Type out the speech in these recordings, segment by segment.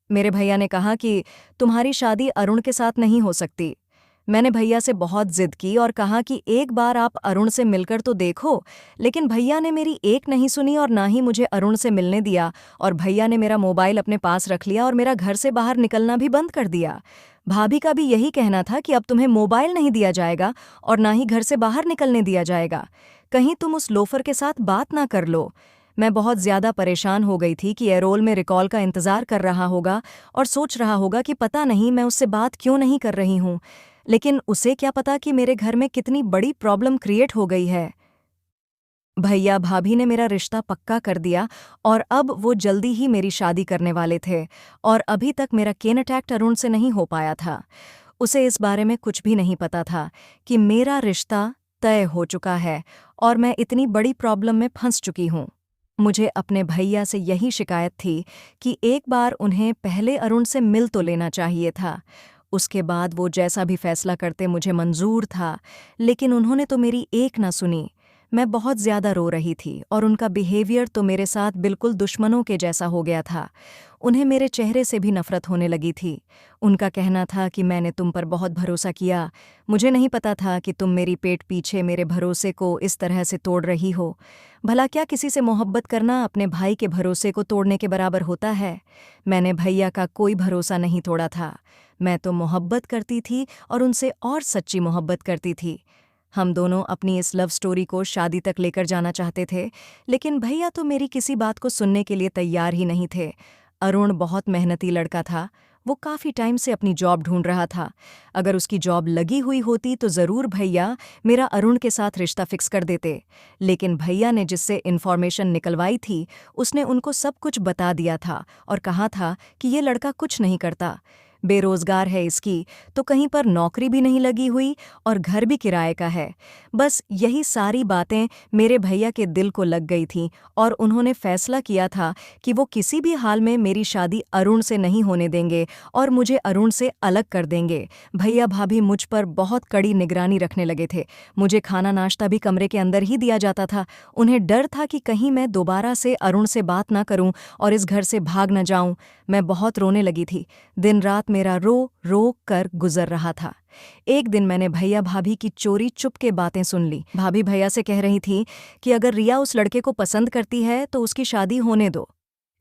मेरे भैया ने कहा कि तुम्हारी शादी अरुण के साथ नहीं हो सकती। मैंने भैया से बहुत जिद की और कहा कि एक बार आप अरुण से मिलकर तो देखो, लेकिन भैया ने मेरी एक नहीं सुनी और ना ही मुझे अरुण से मिलने दिया। और भैया ने मेरा मोबाइल अपने पास रख लिया और मेरा घर से बाहर निकलना भी बंद कर दिया। भाभी का भी यही कहना था कि अब तुम्हें मोबाइल नहीं दिया जाएगा और ना ही घर से बाहर निकलने दिया जाएगा। कहीं तुम उस लोफर के साथ बात ना कर लो। मैं बहुत ज्यादा परेशान हो गई थी कि एरोल में रिकॉल का इंतजार कर रहा होगा और सोच रहा होगा कि पता नहीं मैं उससे बात क्यों नहीं कर रही हूँ। लेकिन उसे क्या पता कि मेरे घर में कितनी बड़ी प्रॉब्लम क्रिएट हो गई है। भैया भाभी ने मेरा रिश्ता पक्का कर दिया और अब वो जल्दी ही मेरी शादी करने वाले थे। और अभी तक मेरा कॉन्टैक्ट अरुण से नहीं हो पाया था। उसे इस बारे में कुछ भी नहीं पता था कि मेरा रिश्ता तय हो चुका है और मैं इतनी बड़ी प्रॉब्लम में फंस चुकी हूँ। मुझे अपने भैया से यही शिकायत थी कि एक बार उन्हें पहले अरुण से मिल तो लेना चाहिए था। उसके बाद वो जैसा भी फैसला करते मुझे मंजूर था, लेकिन उन्होंने तो मेरी एक ना सुनी। मैं बहुत ज़्यादा रो रही थी और उनका बिहेवियर तो मेरे साथ बिल्कुल दुश्मनों के जैसा हो गया था। उन्हें मेरे चेहरे से भी नफ़रत होने लगी थी। उनका कहना था कि मैंने तुम पर बहुत भरोसा किया। मुझे नहीं पता था कि तुम मेरी पेट पीछे मेरे भरोसे को इस तरह से तोड़ रही हो। भला क्या किसी से मोहब्बत करना अपने भाई के भरोसे को तोड़ने के बराबर होता है? मैंने भैया का कोई भरोसा नहीं तोड़ा था। मैं तो मोहब्बत करती थी और उनसे और सच्ची मोहब्बत करती थी। हम दोनों अपनी इस लव स्टोरी को शादी तक लेकर जाना चाहते थे, लेकिन भैया तो मेरी किसी बात को सुनने के लिए तैयार ही नहीं थे। अरुण बहुत मेहनती लड़का था। वो काफ़ी टाइम से अपनी जॉब ढूंढ रहा था। अगर उसकी जॉब लगी हुई होती तो ज़रूर भैया मेरा अरुण के साथ रिश्ता फिक्स कर देते। लेकिन भैया ने जिससे इन्फॉर्मेशन निकलवाई थी, उसने उनको सब कुछ बता दिया था और कहा था कि ये लड़का कुछ नहीं करता, बेरोजगार है इसकी, तो कहीं पर नौकरी भी नहीं लगी हुई और घर भी किराए का है। बस यही सारी बातें मेरे भैया के दिल को लग गई थीं और उन्होंने फैसला किया था कि वो किसी भी हाल में मेरी शादी अरुण से नहीं होने देंगे और मुझे अरुण से अलग कर देंगे। भैया भाभी मुझ पर बहुत कड़ी निगरानी रखने लगे थे। मुझे खाना नाश्ता भी कमरे के अंदर ही दिया जाता था। उन्हें डर था कि कहीं मैं दोबारा से अरुण से बात ना करूं और इस घर से भाग न जाऊं। मैं बहुत रोने लगी थी। दिन रात मेरा रो रो कर गुजर रहा था। एक दिन मैंने भैया भाभी की चोरी चुप के बातें सुन ली। भाभी भैया से कह रही थी कि अगर रिया उस लड़के को पसंद करती है तो उसकी शादी होने दो।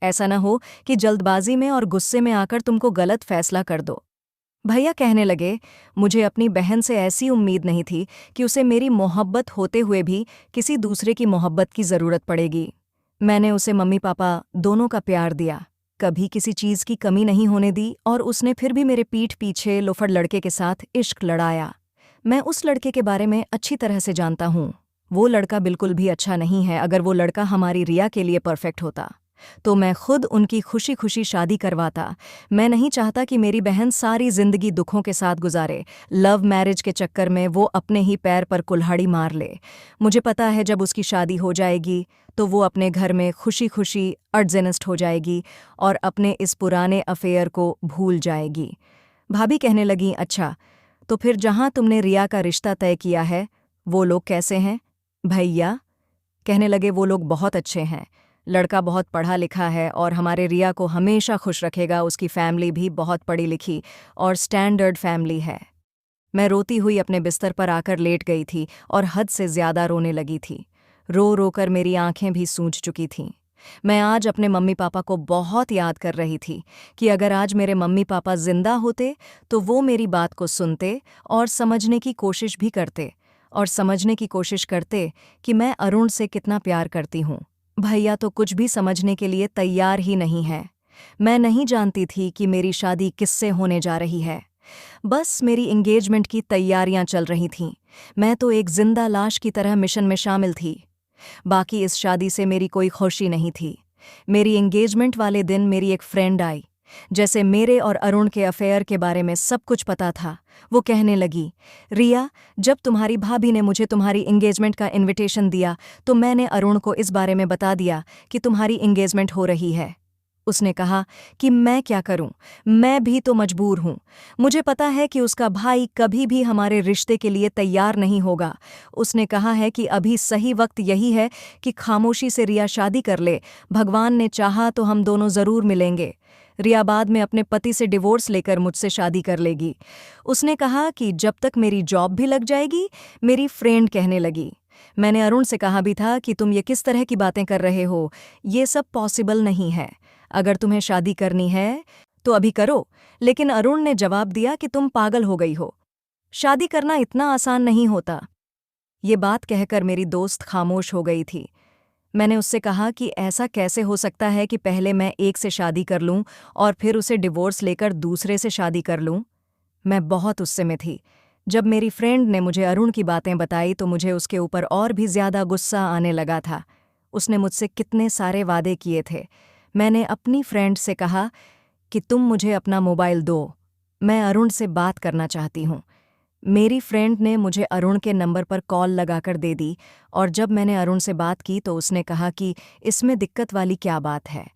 ऐसा न हो कि जल्दबाजी में और गुस्से में आकर तुमको गलत फैसला कर दो। भैया कहने लगे, मुझे अपनी बहन से ऐसी उम्मीद नहीं थी कि उसे मेरी मोहब्बत होते हुए भी किसी दूसरे की मोहब्बत की ज़रूरत पड़ेगी। मैंने उसे मम्मी पापा दोनों का प्यार दिया, कभी किसी चीज़ की कमी नहीं होने दी और उसने फिर भी मेरे पीठ पीछे लोफड़ लड़के के साथ इश्क लड़ाया। मैं उस लड़के के बारे में अच्छी तरह से जानता हूँ। वो लड़का बिल्कुल भी अच्छा नहीं है। अगर वो लड़का हमारी रिया के लिए परफेक्ट होता तो मैं खुद उनकी खुशी खुशी शादी करवाता। मैं नहीं चाहता कि मेरी बहन सारी जिंदगी दुखों के साथ गुजारे। लव मैरिज के चक्कर में वो अपने ही पैर पर कुल्हाड़ी मार ले। मुझे पता है जब उसकी शादी हो जाएगी तो वो अपने घर में खुशी खुशी एडजस्ट हो जाएगी और अपने इस पुराने अफेयर को भूल जाएगी। भाभी कहने लगी, अच्छा तो फिर जहाँ तुमने रिया का रिश्ता तय किया है वो लोग कैसे हैं? भैया कहने लगे, वो लोग बहुत अच्छे हैं। लड़का बहुत पढ़ा लिखा है और हमारे रिया को हमेशा खुश रखेगा। उसकी फैमिली भी बहुत पढ़ी लिखी और स्टैंडर्ड फैमिली है। मैं रोती हुई अपने बिस्तर पर आकर लेट गई थी और हद से ज़्यादा रोने लगी थी। रो रो कर मेरी आंखें भी सूज चुकी थीं। मैं आज अपने मम्मी पापा को बहुत याद कर रही थी कि अगर आज मेरे मम्मी पापा जिंदा होते तो वो मेरी बात को सुनते और समझने की कोशिश भी करते कि मैं अरुण से कितना प्यार करती हूँ। भैया तो कुछ भी समझने के लिए तैयार ही नहीं है। मैं नहीं जानती थी कि मेरी शादी किससे होने जा रही है। बस मेरी एंगेजमेंट की तैयारियां चल रही थीं। मैं तो एक जिंदा लाश की तरह मिशन में शामिल थी। बाकी इस शादी से मेरी कोई खुशी नहीं थी। मेरी एंगेजमेंट वाले दिन मेरी एक फ्रेंड आई, जैसे मेरे और अरुण के अफेयर के बारे में सब कुछ पता था। वो कहने लगी, रिया, जब तुम्हारी भाभी ने मुझे तुम्हारी एंगेजमेंट का इनविटेशन दिया तो मैंने अरुण को इस बारे में बता दिया कि तुम्हारी एंगेजमेंट हो रही है। उसने कहा कि मैं क्या करूं, मैं भी तो मजबूर हूं। मुझे पता है कि उसका भाई कभी भी हमारे रिश्ते के लिए तैयार नहीं होगा। उसने कहा है कि अभी सही वक्त यही है कि खामोशी से रिया शादी कर ले। भगवान ने चाहा तो हम दोनों ज़रूर मिलेंगे। रिया बाद में अपने पति से डिवोर्स लेकर मुझसे शादी कर लेगी। उसने कहा कि जब तक मेरी जॉब भी लग जाएगी। मेरी फ्रेंड कहने लगी। मैंने अरुण से कहा भी था कि तुम ये किस तरह की बातें कर रहे हो, ये सब पॉसिबल नहीं है। अगर तुम्हें शादी करनी है तो अभी करो। लेकिन अरुण ने जवाब दिया कि तुम पागल हो गई हो, शादी करना इतना आसान नहीं होता। ये बात कहकर मेरी दोस्त खामोश हो गई थी। मैंने उससे कहा कि ऐसा कैसे हो सकता है कि पहले मैं एक से शादी कर लूं और फिर उसे डिवोर्स लेकर दूसरे से शादी कर लूं। मैं बहुत गुस्से में थी। जब मेरी फ्रेंड ने मुझे अरुण की बातें बताई तो मुझे उसके ऊपर और भी ज्यादा गुस्सा आने लगा था। उसने मुझसे कितने सारे वादे किए थे। मैंने अपनी फ्रेंड से कहा कि तुम मुझे अपना मोबाइल दो, मैं अरुण से बात करना चाहती हूँ। मेरी फ्रेंड ने मुझे अरुण के नंबर पर कॉल लगाकर दे दी और जब मैंने अरुण से बात की तो उसने कहा कि इसमें दिक्कत वाली क्या बात है।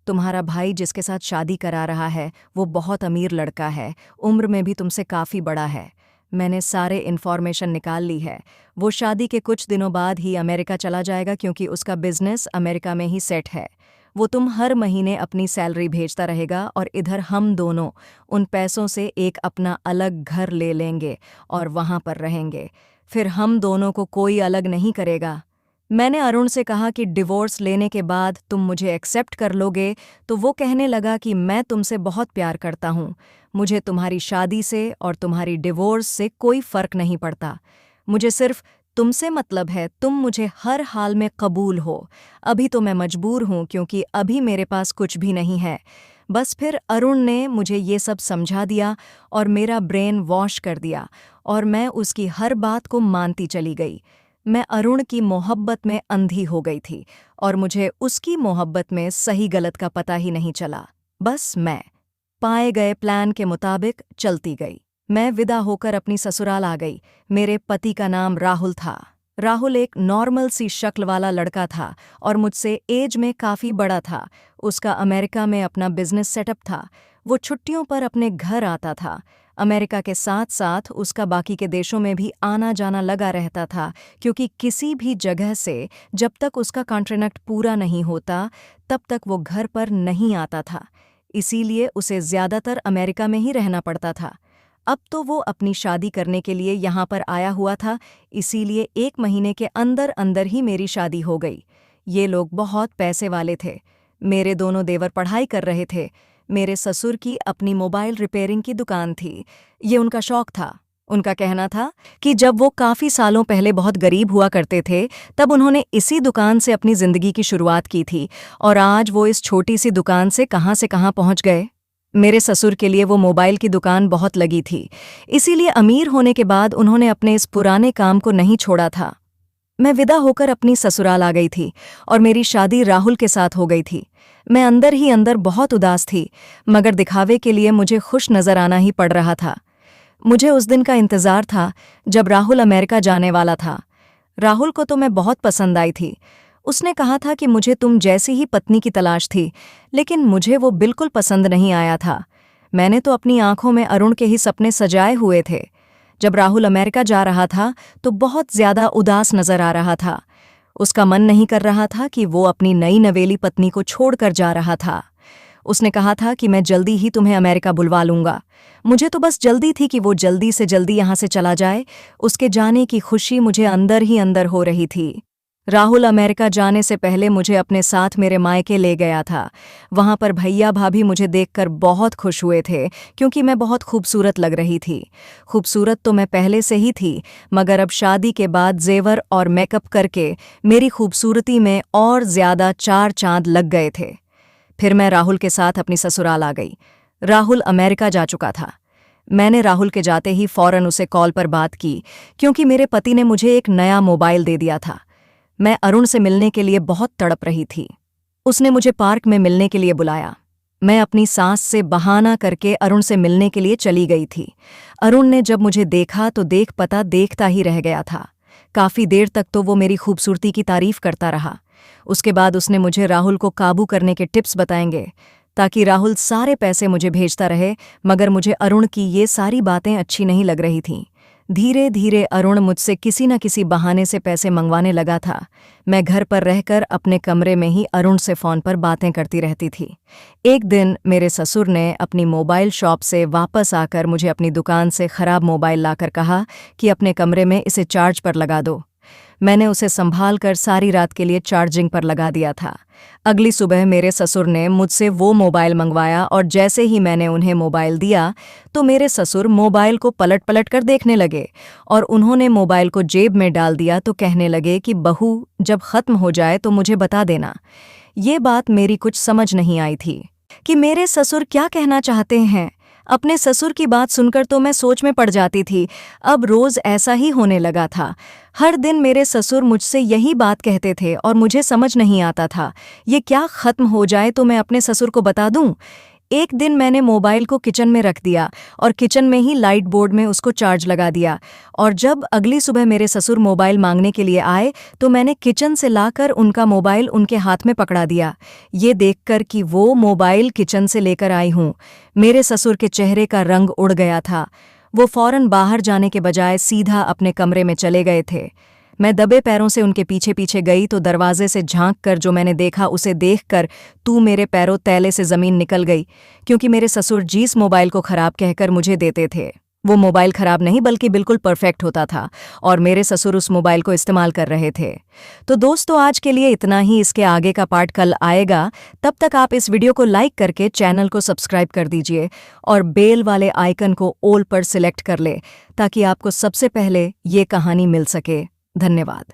तुम्हारा भाई जिसके साथ शादी करा रहा है वो बहुत अमीर लड़का है, उम्र में भी तुमसे काफ़ी बड़ा है। मैंने सारे इन्फॉर्मेशन निकाल ली है। वो शादी के कुछ दिनों बाद ही अमेरिका चला जाएगा क्योंकि उसका बिजनेस अमेरिका में ही सेट है। वो तुम हर महीने अपनी सैलरी भेजता रहेगा और इधर हम दोनों उन पैसों से एक अपना अलग घर ले लेंगे और वहाँ पर रहेंगे। फिर हम दोनों को कोई अलग नहीं करेगा। मैंने अरुण से कहा कि डिवोर्स लेने के बाद तुम मुझे एक्सेप्ट कर लोगे, तो वो कहने लगा कि मैं तुमसे बहुत प्यार करता हूँ, मुझे तुम्हारी शादी से और तुम्हारी डिवोर्स से कोई फ़र्क नहीं पड़ता। मुझे सिर्फ तुमसे मतलब है, तुम मुझे हर हाल में कबूल हो। अभी तो मैं मजबूर हूँ क्योंकि अभी मेरे पास कुछ भी नहीं है। बस फिर अरुण ने मुझे ये सब समझा दिया और मेरा ब्रेन वॉश कर दिया और मैं उसकी हर बात को मानती चली गई। मैं अरुण की मोहब्बत में अंधी हो गई थी और मुझे उसकी मोहब्बत में सही गलत का पता ही नहीं चला। बस मैं पाए गए प्लान के मुताबिक चलती गई। मैं विदा होकर अपनी ससुराल आ गई। मेरे पति का नाम राहुल था। राहुल एक नॉर्मल सी शक्ल वाला लड़का था और मुझसे एज में काफ़ी बड़ा था। उसका अमेरिका में अपना बिजनेस सेटअप था। वो छुट्टियों पर अपने घर आता था। अमेरिका के साथ साथ उसका बाकी के देशों में भी आना जाना लगा रहता था क्योंकि किसी भी जगह से जब तक उसका कॉन्ट्रैक्ट पूरा नहीं होता तब तक वो घर पर नहीं आता था। इसीलिए उसे ज़्यादातर अमेरिका में ही रहना पड़ता था। अब तो वो अपनी शादी करने के लिए यहाँ पर आया हुआ था, इसीलिए 1 महीने के अंदर अंदर ही मेरी शादी हो गई। ये लोग बहुत पैसे वाले थे। मेरे दोनों देवर पढ़ाई कर रहे थे। मेरे ससुर की अपनी मोबाइल रिपेयरिंग की दुकान थी। ये उनका शौक था। उनका कहना था कि जब वो काफ़ी सालों पहले बहुत गरीब हुआ करते थे तब उन्होंने इसी दुकान से अपनी ज़िंदगी की शुरुआत की थी और आज वो इस छोटी सी दुकान से कहाँ पहुँच गए। मेरे ससुर के लिए वो मोबाइल की दुकान बहुत लगी थी, इसीलिए अमीर होने के बाद उन्होंने अपने इस पुराने काम को नहीं छोड़ा था। मैं विदा होकर अपनी ससुराल आ गई थी और मेरी शादी राहुल के साथ हो गई थी। मैं अंदर ही अंदर बहुत उदास थी, मगर दिखावे के लिए मुझे खुश नजर आना ही पड़ रहा था। मुझे उस दिन का इंतज़ार था जब राहुल अमेरिका जाने वाला था। राहुल को तो मैं बहुत पसंद आई थी। उसने कहा था कि मुझे तुम जैसी ही पत्नी की तलाश थी, लेकिन मुझे वो बिल्कुल पसंद नहीं आया था। मैंने तो अपनी आंखों में अरुण के ही सपने सजाए हुए थे। जब राहुल अमेरिका जा रहा था तो बहुत ज़्यादा उदास नजर आ रहा था। उसका मन नहीं कर रहा था कि वो अपनी नई नवेली पत्नी को छोड़कर जा रहा था। उसने कहा था कि मैं जल्दी ही तुम्हें अमेरिका बुलवा लूंगा। मुझे तो बस जल्दी थी कि वो जल्दी से जल्दी यहाँ से चला जाए। उसके जाने की खुशी मुझे अंदर ही अंदर हो रही थी। राहुल अमेरिका जाने से पहले मुझे अपने साथ मेरे मायके ले गया था। वहाँ पर भैया भाभी मुझे देखकर बहुत खुश हुए थे क्योंकि मैं बहुत खूबसूरत लग रही थी। खूबसूरत तो मैं पहले से ही थी, मगर अब शादी के बाद जेवर और मेकअप करके मेरी खूबसूरती में और ज़्यादा 4 चांद लग गए थे। फिर मैं राहुल के साथ अपनी ससुराल आ गई। राहुल अमेरिका जा चुका था। मैंने राहुल के जाते ही फ़ौरन उसे कॉल पर बात की क्योंकि मेरे पति ने मुझे एक नया मोबाइल दे दिया था। मैं अरुण से मिलने के लिए बहुत तड़प रही थी। उसने मुझे पार्क में मिलने के लिए बुलाया। मैं अपनी सास से बहाना करके अरुण से मिलने के लिए चली गई थी। अरुण ने जब मुझे देखा तो देख पता देखता ही रह गया था। काफ़ी देर तक तो वो मेरी खूबसूरती की तारीफ करता रहा। उसके बाद उसने मुझे राहुल को काबू करने के टिप्स बताएंगे ताकि राहुल सारे पैसे मुझे भेजता रहे, मगर मुझे अरुण की ये सारी बातें अच्छी नहीं लग रही थीं। धीरे धीरे अरुण मुझसे किसी न किसी बहाने से पैसे मंगवाने लगा था। मैं घर पर रहकर अपने कमरे में ही अरुण से फ़ोन पर बातें करती रहती थी। एक दिन मेरे ससुर ने अपनी मोबाइल शॉप से वापस आकर मुझे अपनी दुकान से ख़राब मोबाइल लाकर कहा कि अपने कमरे में इसे चार्ज पर लगा दो। मैंने उसे संभाल कर सारी रात के लिए चार्जिंग पर लगा दिया था। अगली सुबह मेरे ससुर ने मुझसे वो मोबाइल मंगवाया और जैसे ही मैंने उन्हें मोबाइल दिया तो मेरे ससुर मोबाइल को पलट पलट कर देखने लगे और उन्होंने मोबाइल को जेब में डाल दिया तो कहने लगे कि बहू, जब ख़त्म हो जाए तो मुझे बता देना। ये बात मेरी कुछ समझ नहीं आई थी कि मेरे ससुर क्या कहना चाहते हैं। अपने ससुर की बात सुनकर तो मैं सोच में पड़ जाती थी। अब रोज़ ऐसा ही होने लगा था। हर दिन मेरे ससुर मुझसे यही बात कहते थे और मुझे समझ नहीं आता था ये क्या ख़त्म हो जाए तो मैं अपने ससुर को बता दूं। एक दिन मैंने मोबाइल को किचन में रख दिया और किचन में ही लाइट बोर्ड में उसको चार्ज लगा दिया और जब अगली सुबह मेरे ससुर मोबाइल मांगने के लिए आए तो मैंने किचन से लाकर उनका मोबाइल उनके हाथ में पकड़ा दिया। ये देखकर कि वो मोबाइल किचन से लेकर आई हूँ, मेरे ससुर के चेहरे का रंग उड़ गया था। वो फौरन बाहर जाने के बजाय सीधा अपने कमरे में चले गए थे। मैं दबे पैरों से उनके पीछे पीछे गई तो दरवाजे से झांक कर जो मैंने देखा उसे देखकर तू मेरे पैरों तले से ज़मीन निकल गई, क्योंकि मेरे ससुर जिस मोबाइल को ख़राब कहकर मुझे देते थे वो मोबाइल ख़राब नहीं बल्कि बिल्कुल परफेक्ट होता था और मेरे ससुर उस मोबाइल को इस्तेमाल कर रहे थे। तो दोस्तों, आज के लिए इतना ही। इसके आगे का पार्ट कल आएगा। तब तक आप इस वीडियो को लाइक करके चैनल को सब्सक्राइब कर दीजिए और बेल वाले आइकन को ऑल पर सिलेक्ट कर ले ताकि आपको सबसे पहले ये कहानी मिल सके। धन्यवाद।